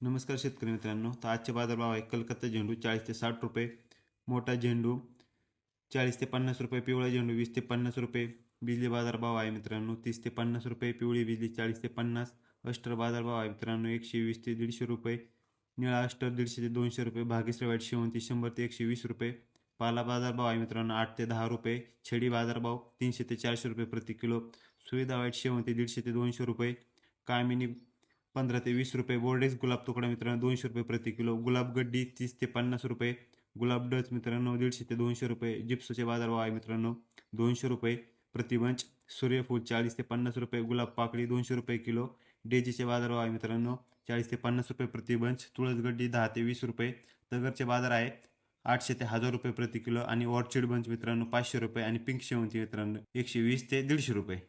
नमस्कार शेतकरी मित्रांनो. तर आजचे बाजारभाव आहे. कलकत्ता झेंडू 40 ते 60 रुपये, मोठा झेंडू 40 ते 50 रुपये, पिवळा झेंडू 20 ते 50 रुपये. बिजली बाजारभाव आहे मित्रांनो 30 ते 50 रुपये, पिवळी बिजली 40 ते 50. अस्टर बाजारभाव आहे मित्रांनो 120 ते 150 रुपये, निळा अस्टर 150 ते 200 रुपये, भाग्यश्री व्हाईट शेवंती 100 ते 120 रुपये. पाला बाजारभाव आहे मित्रांनो 8 ते 10 रुपये, छडी बाजारभाव 300 ते 400 रुपये प्रति किलो, सुविधा व्हाईट शेवंती 150 ते 200 रुपये, कामिनी 15 ते 20 रुपये, बोर्डेक्स गुलाब तुकडा मित्रांनो 200 रुपये प्रति किलो, गुलाब गड्डी 30 ते 50 रुपये, गुलाब डच मित्रांनो 150 ते 200 रुपये. जिप्सोचे बाजारभाव आहे मित्रांनो 200 रुपये प्रति बंच, सूर्यफूल 40 ते 50 रुपये, गुलाब पाकळी 200 रुपये किलो. डेजीचे बाजारभाव आहे मित्रांनो 40 ते 50 रुपये प्रति बंच, तुळस गड्डी 10 ते 20 रुपये. तगरचे बाजार आहे 800 ते 1000 रुपये प्रति किलो आणि ऑर्चिड बंच मित्रांनो 500 रुपये आणि पिंक शेवंती मित्रांनो 120 ते 150 रुपये.